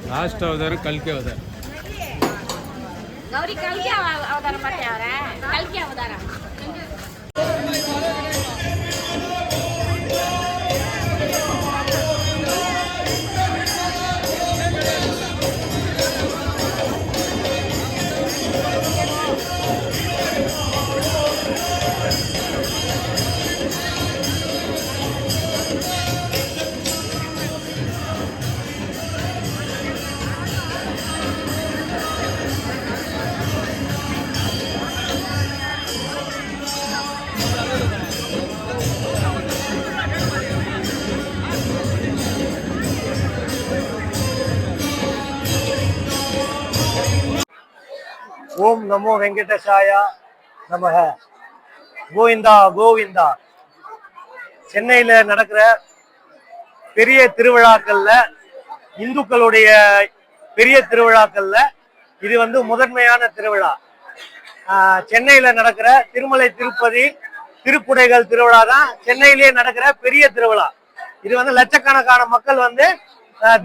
Last अवतार कल के अवतार गौरी कल के अवतार पर आ रहा है कल के अवतार ஓம் நமோ வெங்கடேசாயா நமக. கோவிந்தா கோவிந்தா. சென்னையில நடக்கிற பெரிய திருவிழாக்கள்ல, இந்துக்களுடைய பெரிய திருவிழாக்கள்ல இது வந்து முதன்மையான திருவிழா. சென்னையில நடக்கிற திருமலை திருப்பதி திருக்குடைகள் திருவிழா தான் சென்னையிலேயே நடக்கிற பெரிய திருவிழா. இது வந்து லட்சக்கணக்கான மக்கள் வந்து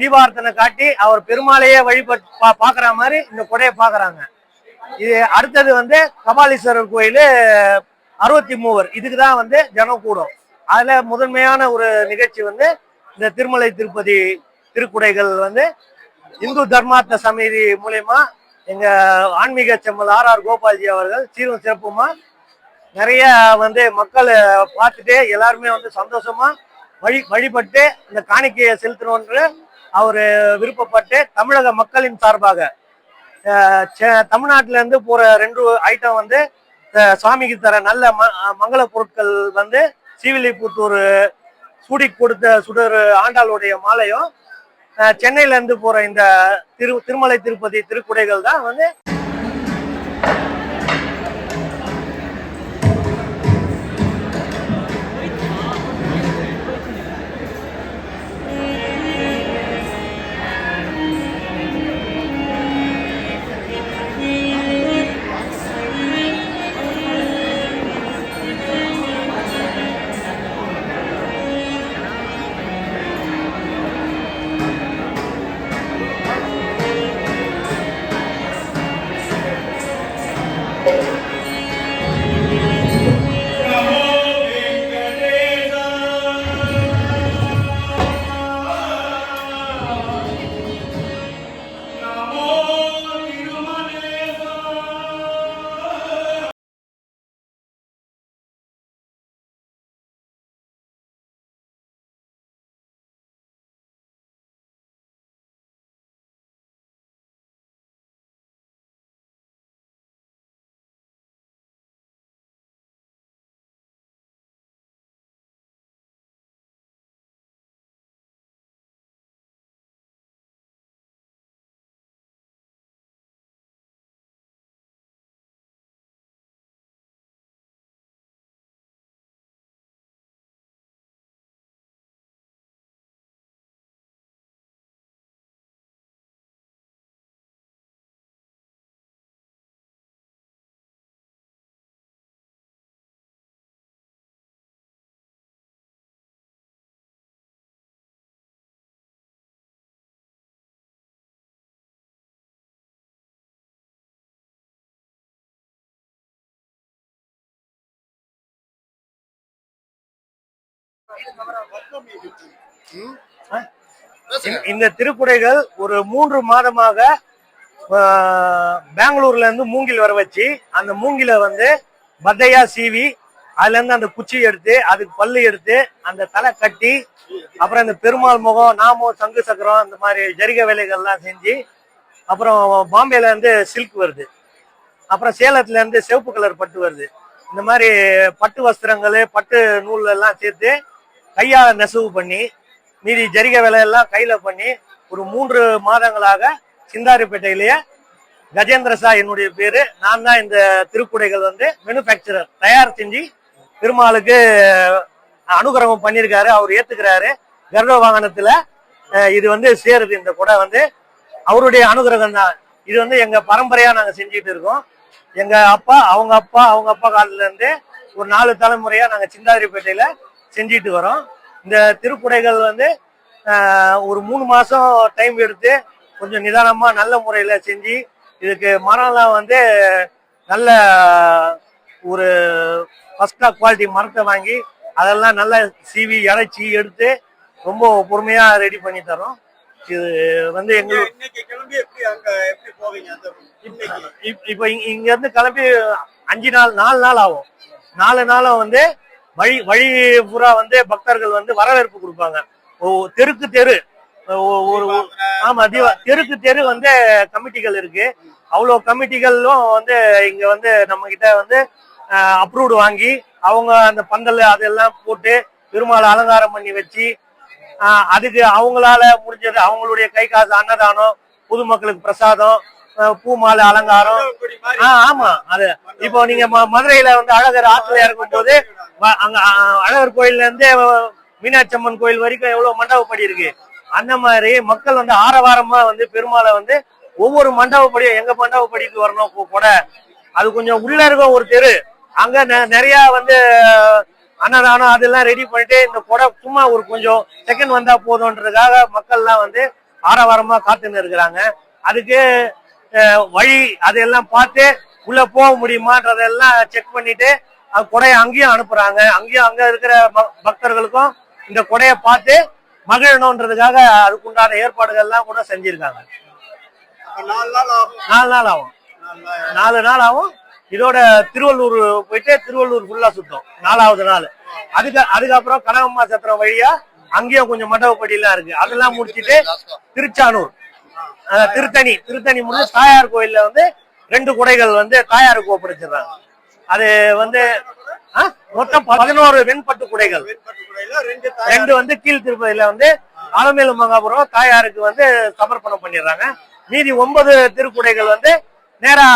தீபார்த்தனை காட்டி அவர் பெருமாளையே வழிபட்டு பாக்குற மாதிரி இந்த கொடையை பாக்குறாங்க. இது அடுத்தது வந்து கபாலீஸ்வரர் கோயில் 63 இதுக்குதான் வந்து ஜனம் கூடும். அதுல முதன்மையான ஒரு நிகழ்ச்சி வந்து இந்த திருமலை திருப்பதி திருக்குடைகள் வந்து இந்து தர்மார்த்த சமிதி மூலயமா எங்க ஆன்மீக செம்மல் ஆர் கோபால்ஜி அவர்கள் சீரும் சிறப்புமா நிறைய வந்து மக்களை பார்த்துட்டு எல்லாருமே வந்து சந்தோஷமா வழிபட்டு இந்த காணிக்கையை செலுத்தணும்னு அவரு விருப்பப்பட்டு தமிழக மக்களின் சார்பாக தமிழ்நாட்டில இருந்து போற 2 ஐட்டம் வந்து சுவாமிக்கு தர நல்ல மங்கள பொருட்கள் வந்து சீவிலிபுத்தூர் சூடி கொடுத்த சுடர் ஆண்டாளுடைய மாலையும் சென்னையில இருந்து போற இந்த திருமலை திருப்பதி திருக்குடைகள் தான் வந்து இந்த திருக்குடைகள் ஒரு 3 மாதமாக பெங்களூர்ல இருந்து மூங்கில் வர வச்சு அந்த மூங்கில வந்து பத்தையா சீவி அதுல இருந்து அந்த குச்சி எடுத்து அதுக்கு பல்லு எடுத்து அந்த தலை கட்டி அப்புறம் இந்த பெருமாள் முகம் நாமம் சங்கு சக்கரம் இந்த மாதிரி ஜரிகை வேலைகள்லாம் செஞ்சு அப்புறம் பாம்பேல இருந்து சில்க் வருது, அப்புறம் சேலத்துல இருந்து சிவப்பு கலர் பட்டு வருது. இந்த மாதிரி பட்டு வஸ்திரங்கள் பட்டு நூல் எல்லாம் சேர்த்து கையால நெசவு பண்ணி மீதி ஜரிகை வேலையெல்லாம் கையில பண்ணி ஒரு 3 மாதங்களாக சிந்தாரிப்பேட்டையிலேயே கஜேந்திர சா என்னுடைய பேரு. நான் தான் இந்த திருக்குடைகள் வந்து மேனுஃபேக்சரர் தயார் செஞ்சு பெருமாளுக்கு அனுகிரகம் பண்ணியிருக்காரு. அவர் ஏத்துக்கிறாரு. கருட வாகனத்துல இது வந்து சேருது. இந்த குடை வந்து அவருடைய அனுகிரகம் தான். இது வந்து எங்க பரம்பரையா நாங்க செஞ்சுட்டு இருக்கோம். எங்க அப்பா அவங்க அப்பா காலத்துல இருந்து ஒரு 4 தலைமுறையா நாங்க சிந்தாதிரிப்பேட்டையில செஞ்சுட்டு வரோம். இந்த திருக்குடைகள் வந்து ஒரு 3 மாசம் டைம் எடுத்து கொஞ்சம் நிதானமா நல்ல முறையில செஞ்சு இதுக்கு மரம்லாம் வந்து நல்ல ஒரு ஃபர்ஸ்ட் கிளாஸ் குவாலிட்டி மரத்தை வாங்கி அதெல்லாம் நல்லா சீவி இறைச்சி எடுத்து ரொம்ப பொறுமையா ரெடி பண்ணி தரோம். இது வந்து எங்களுக்கு இப்ப இங்க இருந்து கிளம்பி 4 நாள் ஆகும். 4 நாளும் வந்து வழி பூரா வந்து பக்தர்கள் வந்து வரவேற்பு கொடுப்பாங்க. தெருக்கு தெரு ஒரு ஆமா தெருக்கு தெரு வந்து கமிட்டிகள் இருக்கு. அவ்வளவு கமிட்டிகளும் வந்து இங்க வந்து நம்ம கிட்ட வந்து அப்ரூவ்டு வாங்கி அவங்க அந்த பந்தல் அதெல்லாம் போட்டு பெருமாளை அலங்காரம் பண்ணி வச்சு அதுக்கு அவங்களால முடிஞ்சது அவங்களுடைய கை காசு அன்னதானம், பொதுமக்களுக்கு பிரசாதம், பூ மாலை அலங்காரம். ஆமா அது இப்போ நீங்க மதுரையில வந்து அழகர் ஆற்றுல இறக்கும் போது அங்க அழகர் கோயில்ல இருந்து மீனாட்சி அம்மன் கோயில் வரைக்கும் எவ்வளவு மண்டபப்படி இருக்கு. அந்த மாதிரி மக்கள் வந்து ஆரவாரமா வந்து பெருமாளை வந்து ஒவ்வொரு மண்டபப்படியும் எங்க மண்டபப்படிக்கு வரணும் கூட அது கொஞ்சம் உள்ள இருக்க ஒரு தெரு அங்க நிறைய வந்து அன்னதானம் அதெல்லாம் ரெடி பண்ணிட்டு இந்த கொடை சும்மா ஒரு கொஞ்சம் செகண்ட் வந்தா போதும்ன்றதுக்காக மக்கள்லாம் வந்து ஆரவாரமா காத்துன்னு இருக்கிறாங்க. அதுக்கு வழி அதெல்லாம் பார்த்து உள்ள போக முடியுமான்றதெல்லாம் செக் பண்ணிட்டு கொடையை அங்கேயும் அனுப்புறாங்க. அங்க இருக்கிற பக்தர்களுக்கும் இந்த கொடையை பார்த்து மகிழணும்ன்றதுக்காக அதுக்குண்டான ஏற்பாடுகள் எல்லாம் கூட செஞ்சிருக்காங்க. 4 நாள் ஆகும். இதோட திருவள்ளூர் போயிட்டு திருவள்ளூர் ஃபுல்லா சுத்தம் 4வது நாள். அதுக்கப்புறம் கனகம்மா சத்திரம் வழியா அங்கேயும் கொஞ்சம் மண்டபப்படி எல்லாம் இருக்கு. அதெல்லாம் முடிச்சுட்டு திருச்சானூர் திருத்தணி முடிஞ்சு தாயார் கோயில்ல வந்து 2 குடைகள் வந்து தாயாருக்கு ஒப்படைச்சிடுறாங்க. அது வந்து மொத்தம் 11 வெண்பட்டு குடைகள். 2 வந்து கீழ் திருப்பதியில வந்து ஆலமேலு மகாபுரம் தாயாருக்கு வந்து சமர்ப்பணம் பண்ணிடுறாங்க. மீதி 9 திருக்குடைகள் வந்து நேரா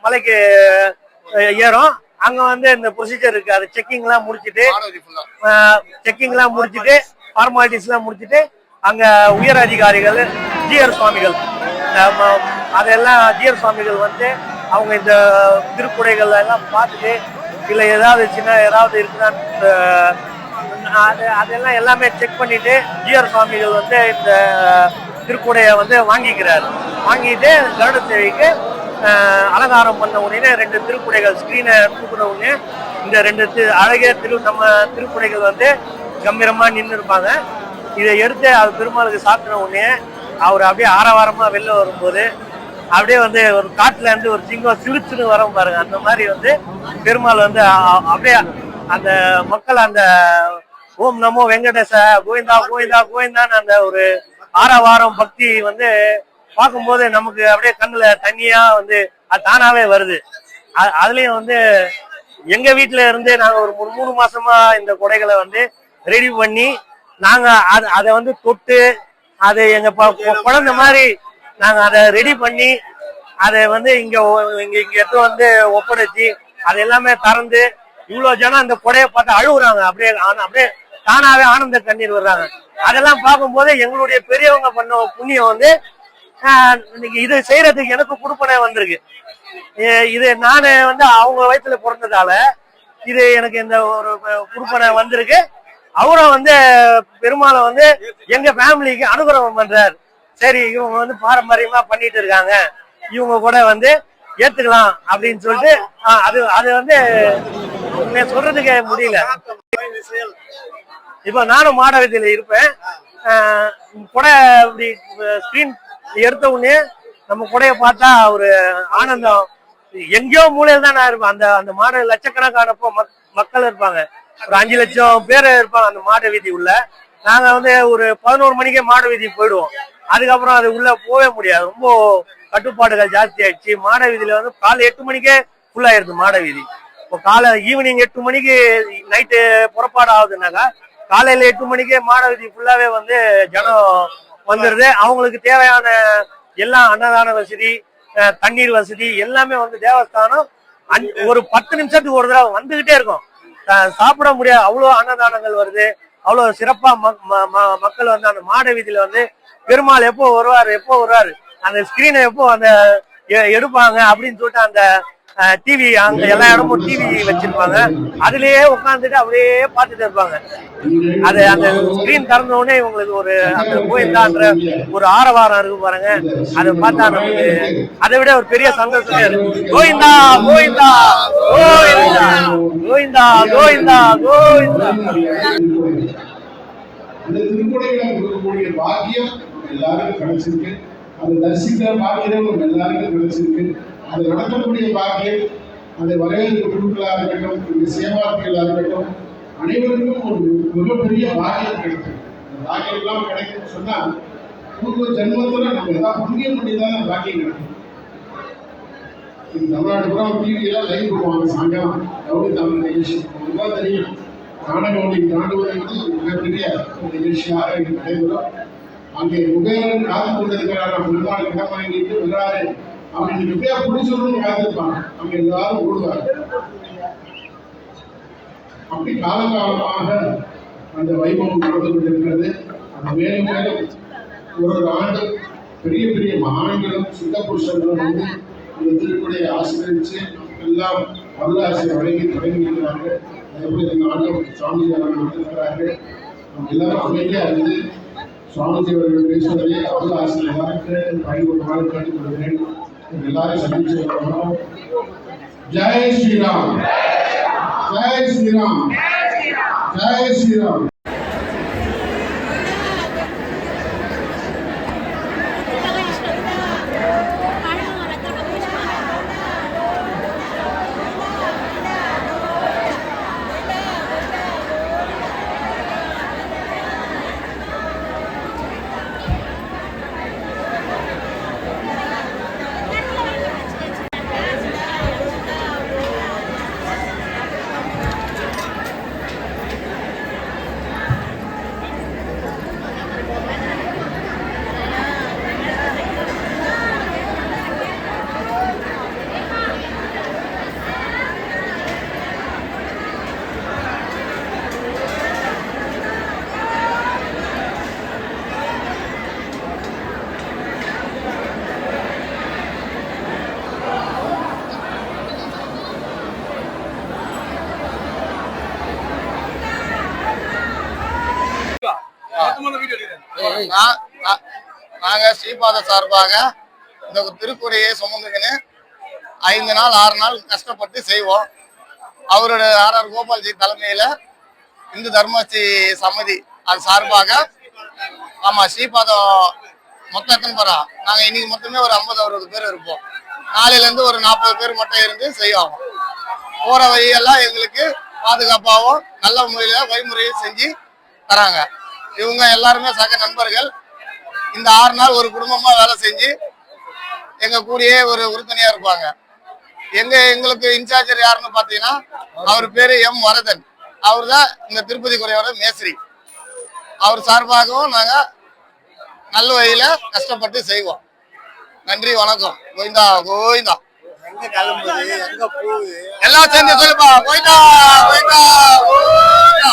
மலைக்கு ஏறும். அங்க வந்து இந்த ப்ரொசீஜர் இருக்கு. அது செக்கிங் எல்லாம் முடிச்சுட்டு ஃபார்மாலிட்டிஸ் எல்லாம் முடிச்சுட்டு அங்க உயர் அதிகாரிகள் ஜிஆர் சுவாமிகள் அதெல்லாம் ஜிஆர் சுவாமிகள் வந்து அவங்க இந்த திருக்குடைகள் எல்லாம் பார்த்துட்டு இல்ல ஏதாவது இருக்குதான்னு அதெல்லாம் எல்லாமே செக் பண்ணிட்டு ஜிஆர் சுவாமிகள் வந்து இந்த திருக்குடையை வந்து வாங்கிட்டு கருட சேவைக்கு அலங்காரம் பண்ண உடனே 2 திருக்குடைகள் ஸ்கிரீனை தூக்குற உடனே இந்த 2 அழகிய நம்ம திருக்குடைகள் வந்து கம்பீரமா நின்று இருப்பாங்க. இதை எடுத்து அது பெருமாளுக்கு சாத்தின உடனே அவர் அப்படியே ஆரவாரமா வெளில வரும்போது அப்படியே வந்து ஒரு காட்டுல இருந்து ஒரு சிங்கம் சிரிச்சுன்னு வரும் பாருங்க. அந்த மாதிரி வந்து பெருமாள் வந்து அப்படியே அந்த மக்கள் அந்த ஓம் நமோ வெங்கடேச கோவிந்தா கோவிந்தா கோவிந்தான்னு அந்த ஒரு ஆரவாரம் பக்தி வந்து பார்க்கும்போது நமக்கு அப்படியே கண்ணுல தண்ணியா வந்து அது தானாவே வருது. அதுலயும் வந்து எங்க வீட்டுல இருந்து நாங்க ஒரு 3 மாசமா இந்த கொடைகளை வந்து ரெடி பண்ணி நாங்க அதை வந்து தொட்டு அது எங்க குழந்தை மாதிரி நாங்க அதை ரெடி பண்ணி அதை வந்து இங்க எடுத்து வந்து ஒப்படைச்சு அது எல்லாமே திறந்து இவ்வளவு ஜனம் அந்த கொடையை பார்த்து அழுகுறாங்க. அப்படியே தானாவே ஆனந்த கண்ணீர் வர்றாங்க. அதெல்லாம் பார்க்கும்போது எங்களுடைய பெரியவங்க பண்ண புண்ணியம் வந்து இன்னைக்கு இது செய்யறதுக்கு எனக்கு குடுப்பனை வந்திருக்கு. இது நானு வந்து அவங்க வயிற்றுல பிறந்ததால இது எனக்கு இந்த ஒரு குடுப்பனை வந்திருக்கு. அவரும் வந்து பெருமாளை வந்து எங்க ஃபேமிலிக்கு அனுகிரகம் பண்றாரு. சரி இவங்க வந்து பாரம்பரியமா பண்ணிட்டு இருக்காங்க, இவங்க கூட வந்து ஏத்துக்கலாம் அப்படின்னு சொல்லிட்டு அது வந்து சொல்றதுக்கு முடியல. இப்ப நானும் மாடவீதியில இருப்பேன். கொடை இப்படி ஸ்கிரீன் எடுத்த உடனே நம்ம கொடையை பார்த்தா ஒரு ஆனந்தம் எங்கேயோ மூலையில தான் நான் இருப்பேன். அந்த மாட லட்சக்கணக்கானப்போ மக்கள் இருப்பாங்க. ஒரு 5 லட்சம் பேர் இருப்பாங்க அந்த மாட வீதி உள்ள. நாங்க வந்து ஒரு 11 மணிக்கே மாட வீதி போயிடுவோம். அதுக்கப்புறம் அது உள்ள போவே முடியாது, ரொம்ப கட்டுப்பாடுகள் ஜாஸ்தி ஆயிடுச்சு. மாட வீதியில வந்து காலை 8 மணிக்கே ஃபுல் ஆயிடுது மாட வீதி. இப்போ ஈவினிங் 8 மணிக்கு நைட்டு புறப்பாடு ஆகுதுனாக்கா காலையில 8 மணிக்கே மாடவீதி ஃபுல்லாவே வந்து ஜனம் வந்துடுது. அவங்களுக்கு தேவையான எல்லா அன்னதான வசதி, தண்ணீர் வசதி எல்லாமே வந்து தேவஸ்தானம் ஒரு 10 நிமிஷத்துக்கு ஒரு தடவை வந்துகிட்டே இருக்கும். சாப்பிட முடியாது, அவ்வளோ அன்னதானங்கள் வருது. அவ்வளவு சிறப்பா மக்கள் வந்து அந்த மாட வீதியில வந்து பெருமாள் எப்போ வருவாரு அந்த ஸ்கிரீனை எப்போ அந்த எடுப்பாங்க அப்படின்னு சொல்லிட்டு அந்த டிவி அங்க எல்லா இடமும் டிவி வச்சிருப்பாங்க. அதுலயே உட்காந்துட்டு அப்படியே பார்த்துட்டு இருப்பாங்க. அது அந்த ஸ்கிரீன் திறந்த உடனே இவங்களுக்கு ஒரு அந்த கோயிந்தான்ற ஒரு ஆரவாரம் இருக்கு பாருங்க. அதை பார்த்தா நமக்கு அதை விட ஒரு பெரிய சந்தோஷமே இருக்கு. கோவிந்தா கோவிந்தா கோவிந்தா கோவிந்தா கோவிந்தா கோவிந்தா. அந்த திருக்குறளை கொடுக்கக்கூடிய பாக்கியம் எல்லாருக்கும் கிடைச்சிருக்கு. அதை தரிசிக்கிற பாக்கியம் எல்லாருக்கும் கிடைச்சிருக்கு. அதை நடத்தக்கூடிய பாக்கியம், அதை வரவேற்பு குழுக்களாக இருக்கட்டும், இந்த சேவார்த்திகளாக இருக்கட்டும், அனைவருக்கும் ஒரு மிகப்பெரிய பாக்கியம் கிடைக்கும். அந்த பாக்கியம் எல்லாம் கிடைக்கும்னு சொன்னா பூர்வ ஜென்மத்துல நம்ம ஏதாவது புண்ணியம் பண்ணிதான் பாக்கியம் கிடைக்கும். தமிழ்நாடு பூரா டிவியெல்லாம் லைவ் போடுவாங்க சாயங்காலம் கௌரி தமிழ் நிகழ்ச்சி தான் தெரியும். நாடகங்களை தாண்டுவது மிகப்பெரிய நிகழ்ச்சியாக இங்கு நடைபெறும். அங்கே குபேரன் காத்து கொண்டிருக்கிறார், பெருமாள் இடம் வாங்கிட்டு வர்றாரு அப்படின்னு எப்படியா புடிச்சவங்க காத்திருப்பாங்க. அங்க எல்லாரும் ஓடுவாங்க. அப்படி காலகாலமாக அந்த வைபவம் நடந்து கொண்டிருக்கிறது. அந்த மேலும் மேலும் ஒரு ஆண்டு பெரிய பெரிய மகான்களும் சித்த புருஷர்களும் வந்து இந்த திருக்குறையை ஆசீர்வதித்து எல்லாம் வரலாற்றை வழங்கி தொடங்கி இருக்கிறார்கள். அதேபோல் இந்த ஆண்டு சுவாமிஜி அவர்கள் வந்திருக்கிறார்கள். நம்ம எல்லாரும் அமைதியாக இருந்து சுவாமிஜி அவர்கள் பேசுவதை வரலாற்றை எல்லாரும் கேட்டு பயன்படுமாறு கேட்டுக்கொள்கிறேன். எல்லாரும் சந்திச்சு வரணும். ஜெய் ஸ்ரீராம், ஜெய் ஸ்ரீராம், ஜெய் ஸ்ரீராம். நாங்க ஸ்ரீபாத சார்பாக இந்த திருக்குறையை சுமந்துக்கின்னு 5 நாள் 6 நாள் கஷ்டப்பட்டு செய்வோம். அவரோட ஆர் கோபால்ஜி தலைமையில இந்து தர்மஸ்ரீ சமிதி அது சார்பாக ஆமா ஸ்ரீபாதம் மொத்தம் எத்தனை பேரா நாங்க இன்னைக்கு மொத்தமே ஒரு 50-60 பேர் இருப்போம். நாளையில இருந்து ஒரு 40 பேர் மட்டும் இருந்து செய்வோம். போற வழியெல்லாம் எங்களுக்கு பாதுகாப்பாகவும் நல்ல முறையில வழிமுறையை செஞ்சு தராங்க. இவங்க எல்லாருமே சக நண்பர்கள். இந்த 6 நாள் ஒரு குடும்பமா வேலை செஞ்சு எங்க கூடயே ஒரு உறுதுணையா இருப்பாங்க. எங்களுக்கு இன்சார்ஜர் யாருன்னு பாத்தீங்கன்னா அவர் பேரு எம் வரதன். அவர் தான் இந்த திருப்பதி குறையோட மேஸ்திரி. அவர் சார்பாகவும் நாங்க நல்ல வழியில கஷ்டப்பட்டு செய்வோம். நன்றி, வணக்கம். கோவிந்தா கோவிந்தா. எல்லாம் சேர்ந்து சொல்லுப்பா. கோவிந்தா கோவிந்தா கோவிந்தா.